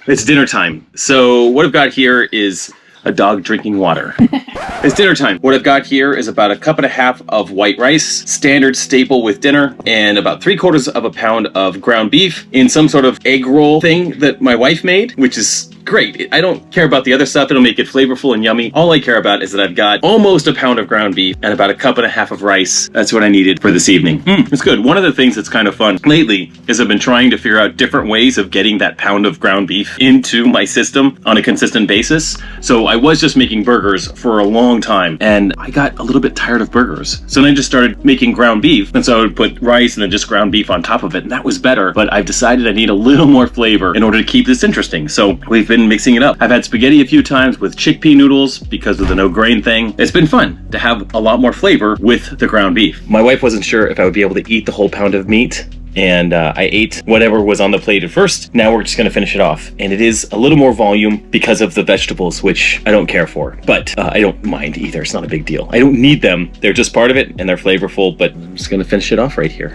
It's dinner time. So what I've got here is a dog drinking water. It's dinner time. What I've got here is about a cup and a half of white rice, standard staple with dinner, and about 3/4 of a pound of ground beef in some sort of egg roll thing that my wife made, which is great. I don't care about the other stuff. It'll make it flavorful and yummy. All I care about is that I've got almost a pound of ground beef and about a cup and a half of rice. That's what I needed for this evening. It's good. One of the things that's kind of fun lately is I've been trying to figure out different ways of getting that pound of ground beef into my system on a consistent basis. So I was just making burgers for a long time and I got a little bit tired of burgers. So then I just started making ground beef, and so I would put rice and then just ground beef on top of it, and that was better. But I've decided I need a little more flavor in order to keep this interesting. So we've been mixing it up. I've had spaghetti a few times with chickpea noodles because of the no grain thing. It's been fun to have a lot more flavor with the ground beef. My wife wasn't sure if I would be able to eat the whole pound of meat, and I ate whatever was on the plate at first. Now we're just gonna finish it off. And it is a little more volume because of the vegetables, which I don't care for, but I don't mind either. It's not a big deal. I don't need them. They're just part of it and they're flavorful, but I'm just gonna finish it off right here.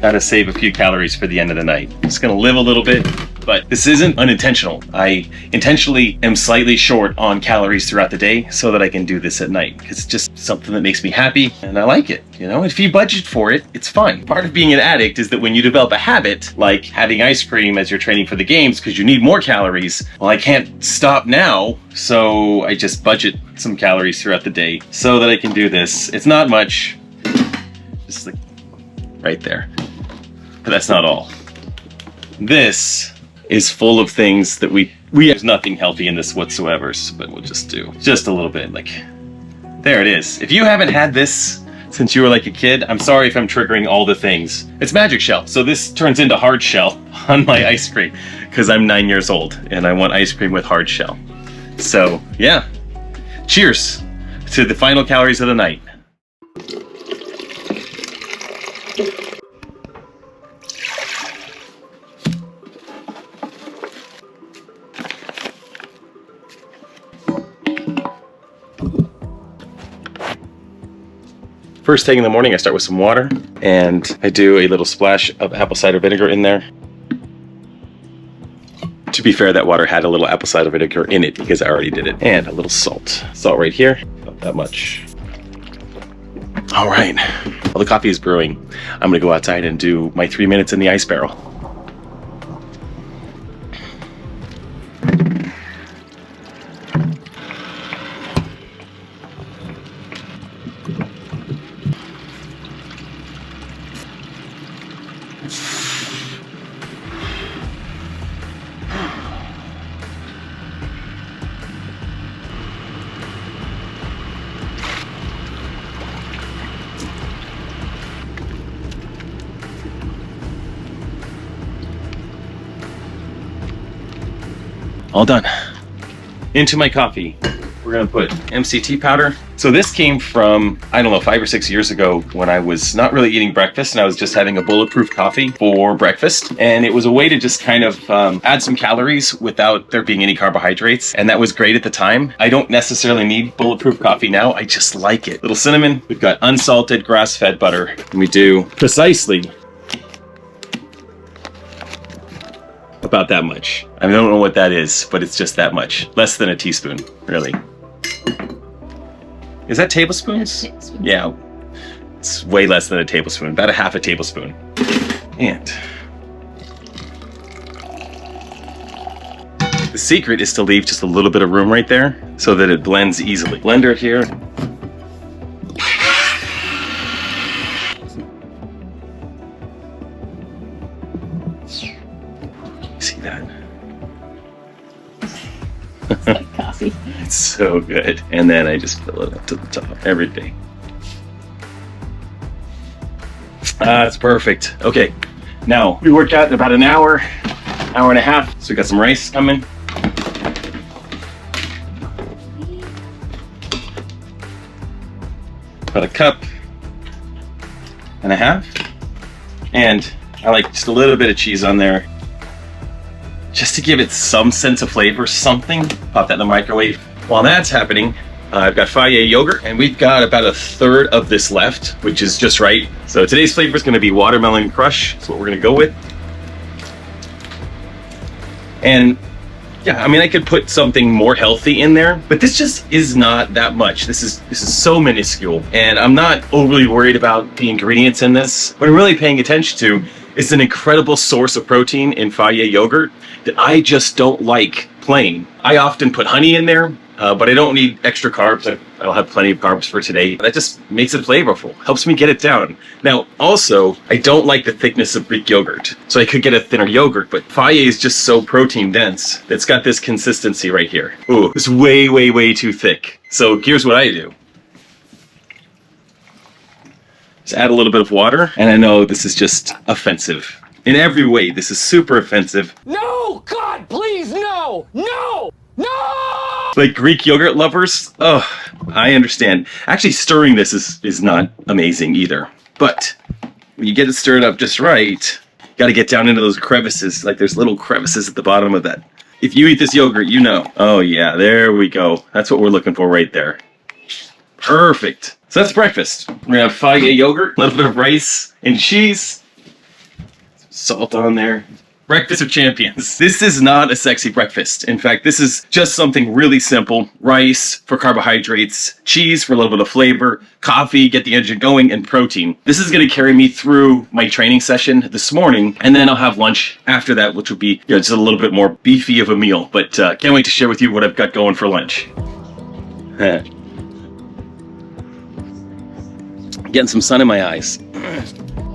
Gotta save a few calories for the end of the night. Just gonna live a little bit, but this isn't unintentional. I intentionally am slightly short on calories throughout the day so that I can do this at night, because it's just something that makes me happy and I like it. You know, if you budget for it, it's fun. Part of being an addict is that when you develop a habit, like having ice cream as you're training for the games because you need more calories, well, I can't stop now, so I just budget some calories throughout the day so that I can do this. It's not much, just like right there. But that's not all. This is full of things that we there's nothing healthy in this whatsoever, but we'll just do just a little bit. Like, there it is. If you haven't had this since you were like a kid, I'm sorry if I'm triggering all the things. It's magic shell, so this turns into hard shell on my ice cream because I'm 9 years old and I want ice cream with hard shell. So yeah, cheers to the final calories of the night. First thing in the morning, I start with some water and I do a little splash of apple cider vinegar in there. To be fair, that water had a little apple cider vinegar in it because I already did it. And a little salt. Salt right here, not that much. All right, while the coffee is brewing, I'm gonna go outside and do my 3 minutes in the ice barrel. All done. Into my coffee, we're gonna put MCT powder. So this came from, I don't know, 5 or 6 years ago when I was not really eating breakfast and I was just having a bulletproof coffee for breakfast. And it was a way to just kind of add some calories without there being any carbohydrates. And that was great at the time. I don't necessarily need bulletproof coffee now, I just like it. Little cinnamon, we've got unsalted grass-fed butter. And we do precisely about that much. I don't know what that is, but it's just that much. Less than a teaspoon, really. Is that tablespoons? Yeah, it's way less than a tablespoon, about a half a tablespoon. And the secret is to leave just a little bit of room right there so that it blends easily. Blender here. See that? It's like coffee. It's so good. And then I just fill it up to the top every day. That's perfect. Okay, now we worked out in about an hour, hour and a half. So we got some rice coming. About a cup and a half. And I like just a little bit of cheese on there, just to give it some sense of flavor, something. Pop that in the microwave. While that's happening, I've got Fage yogurt, and we've got about a third of this left, which is just right. So today's flavor is going to be watermelon crush. That's what we're going to go with. And yeah, I mean, I could put something more healthy in there, but this just is not that much. This is so minuscule, and I'm not overly worried about the ingredients in this. What I'm really paying attention to is an incredible source of protein in Fage yogurt that I just don't like plain. I often put honey in there, but I don't need extra carbs. I'll have plenty of carbs for today. That just makes it flavorful, helps me get it down. Now, also, I don't like the thickness of Greek yogurt, so I could get a thinner yogurt, but Fage is just so protein dense. It's got this consistency right here. Ooh, it's way, way, way too thick. So here's what I do. Just add a little bit of water, and I know this is just offensive. In every way, this is super offensive. No! God, please, no! No! No! Like Greek yogurt lovers, oh, I understand. Actually, stirring this is not amazing either. But when you get it stirred up just right, you gotta get down into those crevices. Like there's little crevices at the bottom of that. If you eat this yogurt, you know. Oh yeah, there we go. That's what we're looking for right there. Perfect. So that's breakfast. We're gonna have Fage yogurt, a little bit of rice and cheese. Salt on there. Breakfast of champions. This is not a sexy breakfast. In fact, this is just something really simple. Rice for carbohydrates, cheese for a little bit of flavor, coffee, get the engine going, and protein. This is going to carry me through my training session this morning, and then I'll have lunch after that, which will be just a little bit more beefy of a meal. But can't wait to share with you what I've got going for lunch. Getting some sun in my eyes.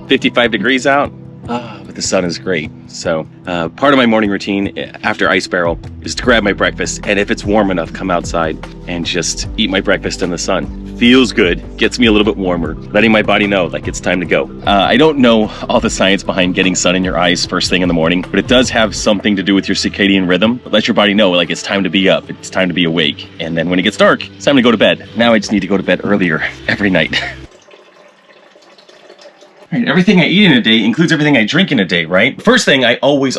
55 degrees out. But the sun is great. So part of my morning routine after Ice Barrel is to grab my breakfast, and if it's warm enough, come outside and just eat my breakfast in the sun. Feels good, gets me a little bit warmer, letting my body know like it's time to go. I don't know all the science behind getting sun in your eyes first thing in the morning, but it does have something to do with your circadian rhythm. Let your body know like it's time to be up, it's time to be awake. And then when it gets dark, it's time to go to bed. Now I just need to go to bed earlier every night. Right, everything I eat in a day includes everything I drink in a day, right? First thing, I always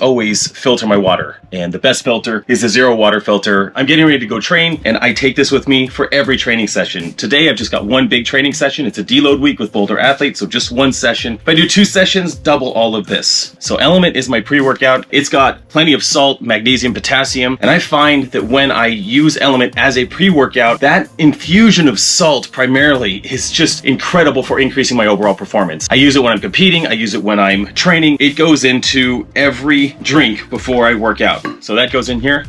filter my water. And the best filter is the zero water filter. I'm getting ready to go train, and I take this with me for every training session. Today, I've just got one big training session. It's a deload week with Boulder athletes, so just one session. If I do 2 sessions, double all of this. So Element is my pre-workout. It's got plenty of salt, magnesium, potassium, and I find that when I use Element as a pre-workout, that infusion of salt primarily is just incredible for increasing my overall performance. I use it when I'm competing, I use it when I'm training. It goes into every drink before I work out. So that goes in here.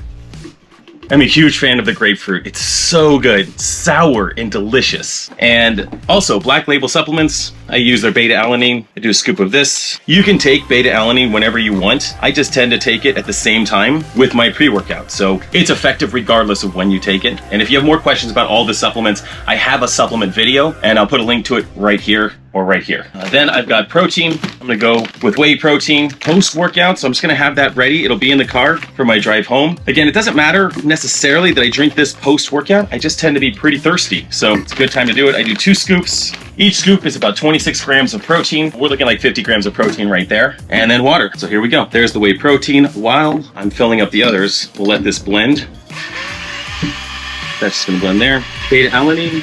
I'm a huge fan of the grapefruit. It's so good, sour and delicious. And also Black Label supplements, I use their beta-alanine. I do a scoop of this. You can take beta-alanine whenever you want. I just tend to take it at the same time with my pre-workout. So it's effective regardless of when you take it. And if you have more questions about all the supplements, I have a supplement video and I'll put a link to it right here or right here. Then I've got protein. I'm gonna go with whey protein post-workout, so I'm just gonna have that ready. It'll be in the car for my drive home. Again, it doesn't matter necessarily that I drink this post-workout. I just tend to be pretty thirsty, so it's a good time to do it. I do 2 scoops. Each scoop is about 26 grams of protein. We're looking like 50 grams of protein right there. And then water. So here we go. There's the whey protein. While I'm filling up the others, we'll let this blend. That's just gonna blend there. Beta-alanine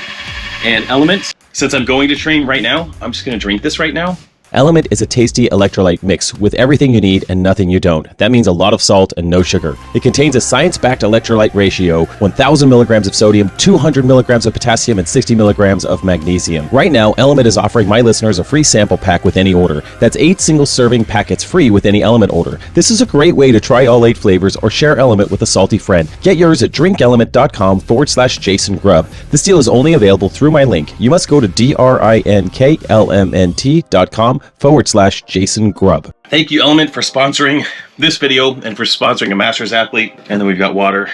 and Element. Since I'm going to train right now, I'm just gonna drink this right now. Element is a tasty electrolyte mix with everything you need and nothing you don't. That means a lot of salt and no sugar. It contains a science-backed electrolyte ratio, 1,000 milligrams of sodium, 200 milligrams of potassium, and 60 milligrams of magnesium. Right now, Element is offering my listeners a free sample pack with any order. That's 8 single-serving packets free with any Element order. This is a great way to try all 8 flavors or share Element with a salty friend. Get yours at drinkelement.com/Jason Grubb. This deal is only available through my link. You must go to drinklmnt.com/Jason Grubb. Thank you, Element, for sponsoring this video and for sponsoring a master's athlete. And then we've got water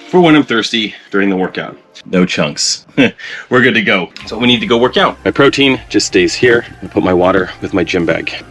for when I'm thirsty during the workout. No chunks. We're good to go. So we need to go work out. My protein just stays here. I put my water with my gym bag.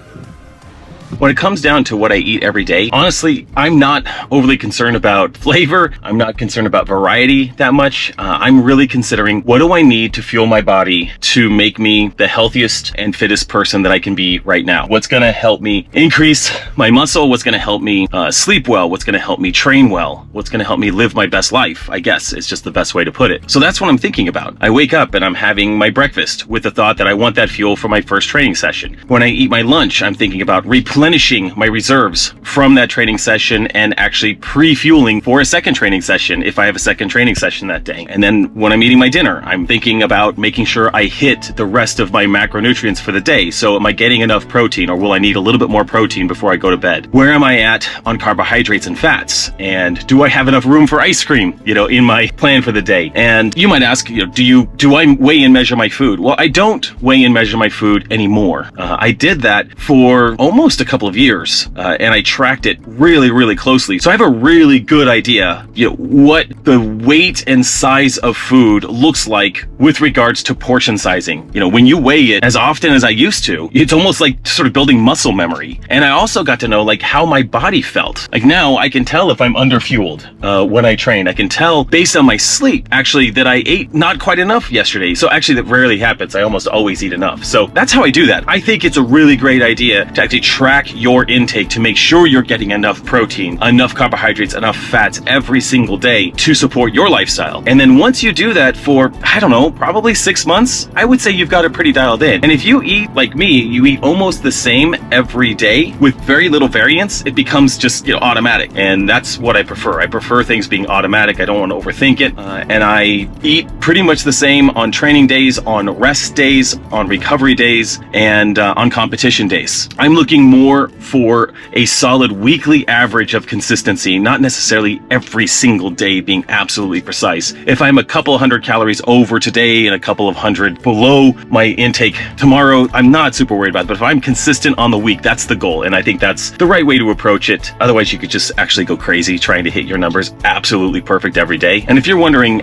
When it comes down to what I eat every day, honestly, I'm not overly concerned about flavor. I'm not concerned about variety that much. I'm really considering, what do I need to fuel my body to make me the healthiest and fittest person that I can be right now? What's gonna help me increase my muscle? What's gonna help me sleep well? What's gonna help me train well? What's gonna help me live my best life? I guess it's just the best way to put it. So that's what I'm thinking about. I wake up and I'm having my breakfast with the thought that I want that fuel for my first training session. When I eat my lunch, I'm thinking about replenishing my reserves from that training session and actually pre-fueling for a second training session if I have a second training session that day. And then when I'm eating my dinner, I'm thinking about making sure I hit the rest of my macronutrients for the day. So am I getting enough protein, or will I need a little bit more protein before I go to bed? Where am I at on carbohydrates and fats? And do I have enough room for ice cream, in my plan for the day? And you might ask, do I weigh and measure my food? Well, I don't weigh and measure my food anymore. I did that for almost a couple of years, and I tracked it really, really closely. So I have a really good idea, what the weight and size of food looks like with regards to portion sizing. When you weigh it as often as I used to, it's almost like sort of building muscle memory. And I also got to know how my body felt. Now I can tell if I'm underfueled when I train. I can tell based on my sleep, actually, that I ate not quite enough yesterday. So actually that rarely happens. I almost always eat enough. So that's how I do that. I think it's a really great idea to actually track your intake to make sure you're getting enough protein, enough carbohydrates, enough fats every single day to support your lifestyle. And then once you do that for, I don't know, probably 6 months, I would say you've got it pretty dialed in. And if you eat like me, you eat almost the same every day with very little variance, it becomes just automatic. And that's what I prefer. I prefer things being automatic. I don't want to overthink it. And I eat pretty much the same on training days, on rest days, on recovery days, and on competition days. I'm looking more for a solid weekly average of consistency, not necessarily every single day being absolutely precise. If I'm a couple hundred calories over today and a couple of hundred below my intake tomorrow, I'm not super worried about it. But if I'm consistent on the week, that's the goal. And I think that's the right way to approach it. Otherwise, you could just actually go crazy trying to hit your numbers absolutely perfect every day. And if you're wondering,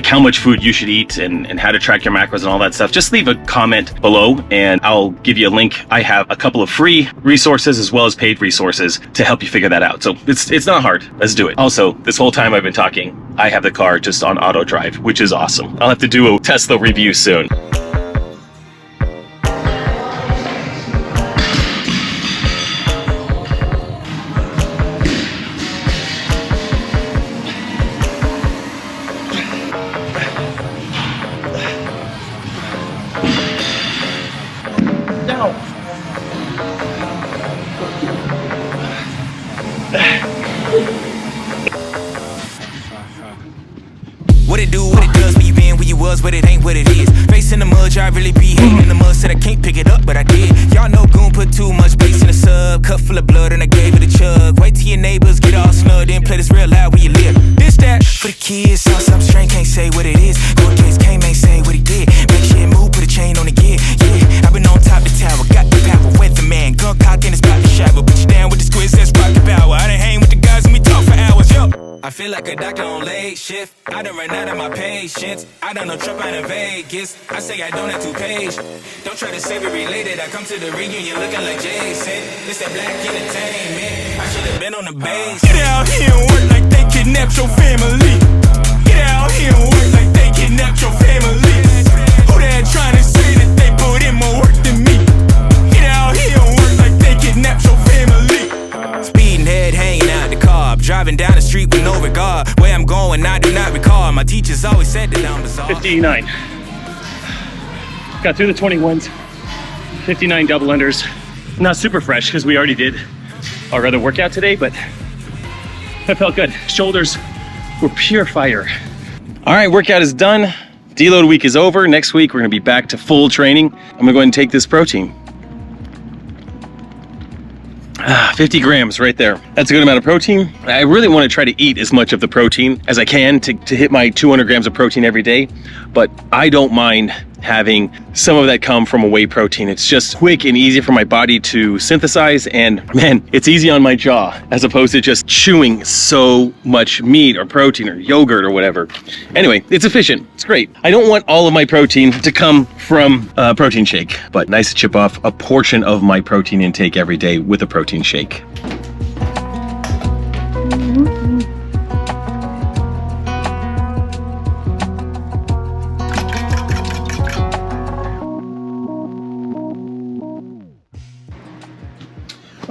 how much food you should eat and how to track your macros and all that stuff, just leave a comment below and I'll give you a link. I have a couple of free resources as well as paid resources to help you figure that out. So it's not hard. Let's do it. Also, this whole time I've been talking, I have the car just on auto drive, which is awesome. I'll have to do a Tesla review soon. What it do, what it does, where you been, where you was, but it ain't what it is. Face in the mud, I really be hating in the mud. Said I can't pick it up, but I did. Y'all know Goon put too much bass in the sub. Cup full of blood and I gave it a chug. Wait till your neighbors get all snugged in, play this real loud where you live. This that for the kids, saw something strange, can't say what it is. Court case came, ain't say what he did. Make shit move, put a chain on the gear. Yeah, I've been on top of the tower, got the power, weatherman, gun cocked in his spot to shower. Put you down with the squids, that's rocket power. I done hang with the guys and we talk for hours, yo. I feel like a doctor on late shift. I done ran out of my patience. I done no trip out in Vegas. I say I don't have to page. Don't try to say we related. I come to the reunion looking like Jason. It's that black entertainment. I should have been on the base. Get out here and work like they kidnapped your family. Get out here and work like they kidnapped your family. Who that trying to say that they put in more work than me? Get out here and work like they kidnapped your family. Speeding head hanging out the car, driving down the street with no regard. Where I'm going, I do not recall. My teachers always said that I'm bizarre. 59. Got through the 21s. 59 double unders. Not super fresh because we already did our other workout today, but that felt good. Shoulders were pure fire. All right, workout is done. Deload week is over. Next week, we're gonna be back to full training. I'm gonna go ahead and take this protein. 50 grams right there. That's a good amount of protein. I really want to try to eat as much of the protein as I can to hit my 200 grams of protein every day, but I don't mind having some of that come from a whey protein. It's just quick and easy for my body to synthesize, and man, it's easy on my jaw as opposed to just chewing so much meat or protein or yogurt or whatever. Anyway, it's efficient. It's great. I don't want all of my protein to come from a protein shake, but nice to chip off a portion of my protein intake every day with a protein shake.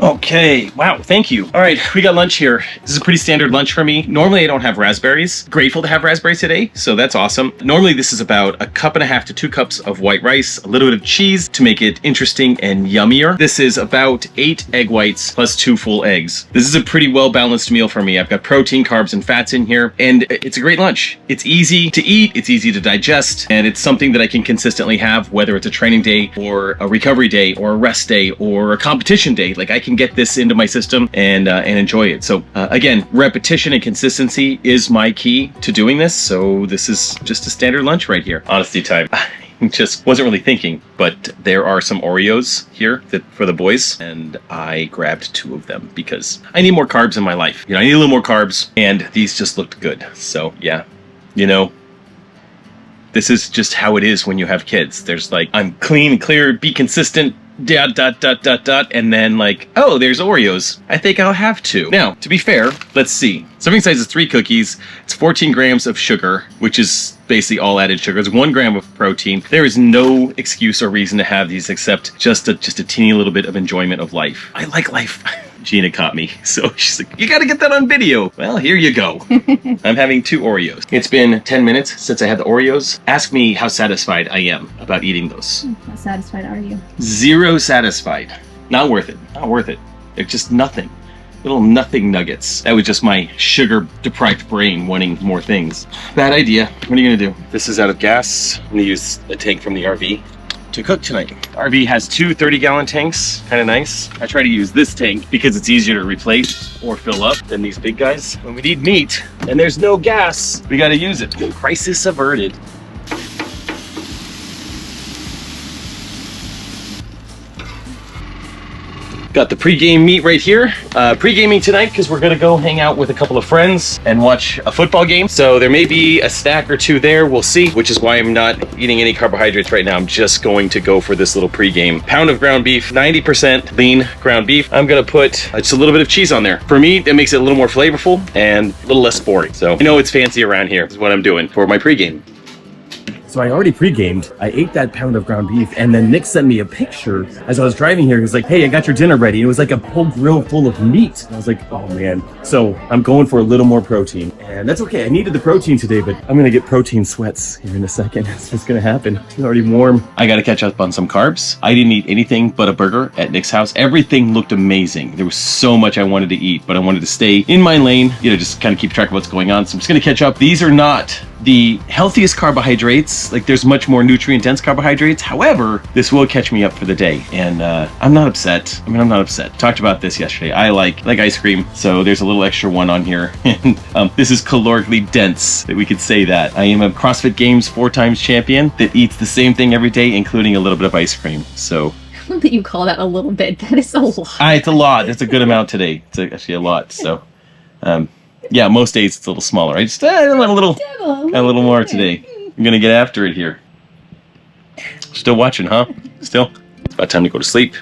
Okay, wow, thank you. All right, we got lunch here. This is a pretty standard lunch for me. Normally I don't have raspberries. Grateful to have raspberries today, so that's awesome. Normally this is about 1.5 cups to 2 cups of white rice, a little bit of cheese to make it interesting and yummier. This is about 8 egg whites plus 2 full eggs. This is a pretty well-balanced meal for me. I've got protein, carbs, and fats in here, and it's a great lunch. It's easy to eat, it's easy to digest, and it's something that I can consistently have, whether it's a training day or a recovery day or a rest day or a competition day. Like, I can get this into my system and enjoy it. So again, repetition and consistency is my key to doing this. So this is just a standard lunch right here. Honesty time. Just wasn't really thinking, but there are some Oreos here for the boys, and I grabbed 2 of them because I need more carbs in my life. You know, I need a little more carbs, and these just looked good. So yeah, you know, this is just how it is when you have kids. There's like, I'm clean, clear, be consistent, and then like, oh, there's Oreos. I think I'll have 2. Now, to be fair, let's see. Serving size is 3 cookies. It's 14 grams of sugar, which is basically all added sugar. It's 1 gram of protein. There is no excuse or reason to have these except just a teeny little bit of enjoyment of life. I like life. Gina caught me, so she's like, you gotta get that on video. Well, here you go. I'm having 2 Oreos. It's been 10 minutes since I had the Oreos. Ask me how satisfied I am about eating those. How satisfied are you? 0 satisfied. Not worth it. Not worth it. They're just nothing. Little nothing nuggets. That was just my sugar-deprived brain wanting more things. Bad idea. What are you gonna do? This is out of gas. I'm gonna use a tank from the RV to cook tonight. RV has 2 30-gallon tanks, kind of nice. I try to use this tank because it's easier to replace or fill up than these big guys. When we need meat and there's no gas, we gotta use it. Crisis averted. Got the pre-game meat right here. Pre-gaming tonight because we're gonna go hang out with a couple of friends and watch a football game. So there may be a snack or 2 there, we'll see, which is why I'm not eating any carbohydrates right now. I'm just going to go for this little pre-game. Pound of ground beef, 90% lean ground beef. I'm gonna put just a little bit of cheese on there. For me, that makes it a little more flavorful and a little less boring. So I know it's fancy around here. This is what I'm doing for my pre-game. So I already pre-gamed. I ate that pound of ground beef, and then Nick sent me a picture as I was driving here. He was like, hey, I got your dinner ready. It was like a whole grill full of meat. And I was like, oh man. So I'm going for a little more protein, and that's okay. I needed the protein today, but I'm gonna get protein sweats here in a second. It's just gonna happen. It's already warm. I gotta catch up on some carbs. I didn't eat anything but a burger at Nick's house. Everything looked amazing. There was so much I wanted to eat, but I wanted to stay in my lane, you know, just kind of keep track of what's going on. So I'm just gonna catch up. These are not the healthiest carbohydrates. Like, there's much more nutrient dense carbohydrates. However, this will catch me up for the day, and I'm not upset. I mean, I'm not upset. Talked about this yesterday. I like ice cream, so there's a little extra one on here. And this is calorically dense, that we could say that. I am a CrossFit Games 4 times champion that eats the same thing every day, including a little bit of ice cream. So I love that you call that a little bit. That is a lot. it's a lot. It's a good amount today. It's actually a lot. So yeah, most days it's a little smaller. I want a little more today. I'm gonna get after it here. Still watching, huh? Still? It's about time to go to sleep.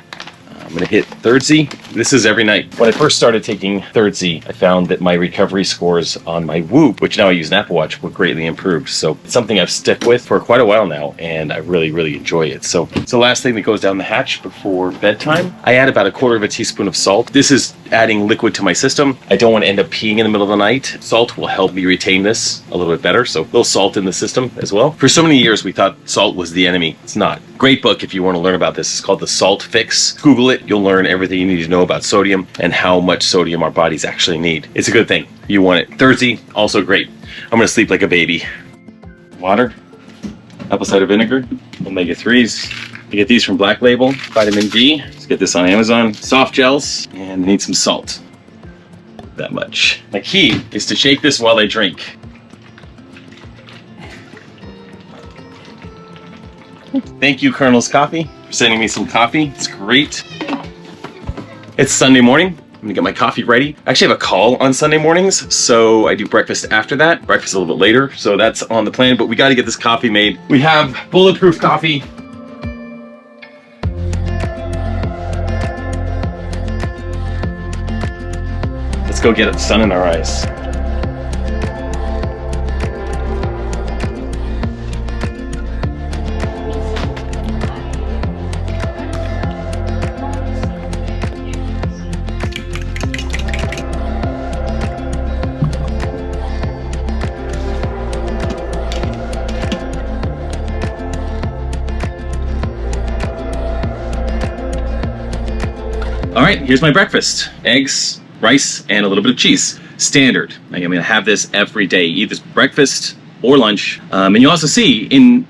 I'm gonna hit Third Z. This is every night. When I first started taking Third Z, I found that my recovery scores on my Whoop, which now I use an Apple Watch, were greatly improved. So it's something I've stuck with for quite a while now, and I really, really enjoy it. So it's the last thing that goes down the hatch before bedtime. I add about 1/4 teaspoon of salt. This is adding liquid to my system. I don't want to end up peeing in the middle of the night. Salt will help me retain this a little bit better, so a little salt in the system as well. For so many years, we thought salt was the enemy. It's not. Great book if you want to learn about this. It's called The Salt Fix. Google it. You'll learn everything you need to know about sodium and how much sodium our bodies actually need. It's a good thing. You want it. Thursday, also great. I'm going to sleep like a baby. Water, apple cider vinegar, omega-3s. You get these from Black Label. Vitamin D. Let's get this on Amazon. Soft gels, and I need some salt. That much. My key is to shake this while I drink. Thank you, Colonel's Coffee, for sending me some coffee. It's great. It's Sunday morning. I'm gonna get my coffee ready. I actually have a call on Sunday mornings, so I do breakfast after that. Breakfast a little bit later, so that's on the plan, but we gotta get this coffee made. We have bulletproof coffee. Let's go get the sun in our eyes. All right, here's my breakfast. Eggs, rice, and a little bit of cheese. Standard. I'm gonna have this every day, either breakfast or lunch. And you also see,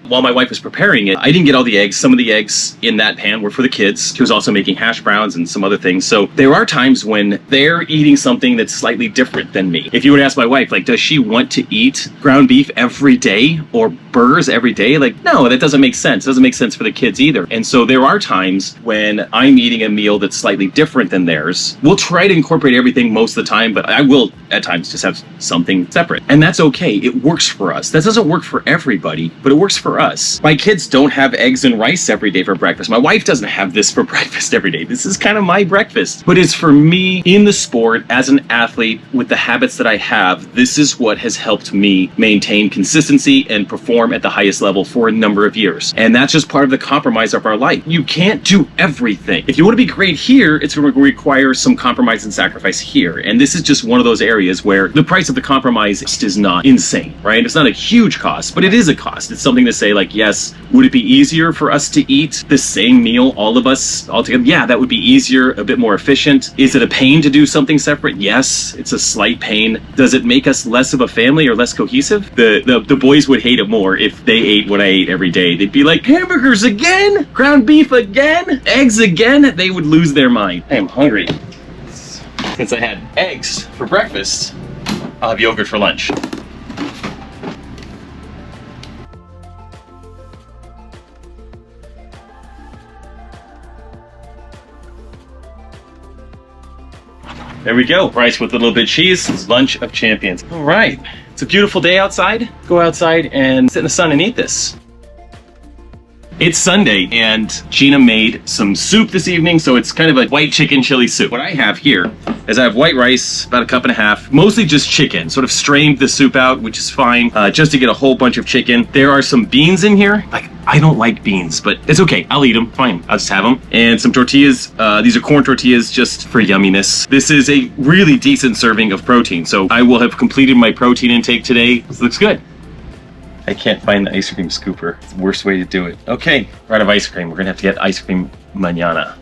while my wife was preparing it, I didn't get all the eggs. Some of the eggs in that pan were for the kids. She was also making hash browns and some other things. So there are times when they're eating something that's slightly different than me. If you were to ask my wife, like, does she want to eat ground beef every day or burgers every day? Like, no, that doesn't make sense. It doesn't make sense for the kids either. And so there are times when I'm eating a meal that's slightly different than theirs. We'll try to incorporate everything most of the time, but I will at times just have something separate. And that's okay. It works for us. That doesn't work for everybody, but it works for us. My kids don't have eggs and rice every day for breakfast. My wife doesn't have this for breakfast every day. This is kind of my breakfast. But it's for me in the sport, as an athlete, with the habits that I have, this is what has helped me maintain consistency and perform at the highest level for a number of years. And that's just part of the compromise of our life. You can't do everything. If you want to be great here, it's going to require some compromise and sacrifice here. And this is just one of those areas where the price of the compromise is not insane, right? It's not a huge cost, but it is a cost. It's something to say, like, yes, would it be easier for us to eat the same meal, all of us, all together? Yeah, that would be easier, a bit more efficient. Is it a pain to do something separate? Yes, it's a slight pain. Does it make us less of a family or less cohesive? The boys would hate it more if they ate what I ate every day. They'd be like, hamburgers again? Ground beef again? Eggs again? They would lose their mind. I am hungry. Since I had eggs for breakfast, I'll have yogurt for lunch. There we go. Rice with a little bit of cheese. It's lunch of champions. All right. It's a beautiful day outside. Go outside and sit in the sun and eat this. It's Sunday, and Gina made some soup this evening, so it's kind of a white chicken chili soup. What I have here is I have white rice, about 1.5 cups, mostly just chicken. Sort of strained the soup out, which is fine, just to get a whole bunch of chicken. There are some beans in here. Like, I don't like beans, but it's okay. I'll eat them. Fine. I'll just have them. And some tortillas. These are corn tortillas just for yumminess. This is a really decent serving of protein, so I will have completed my protein intake today. This looks good. I can't find the ice cream scooper. It's the worst way to do it. Okay, we're out of ice cream. We're gonna have to get ice cream mañana.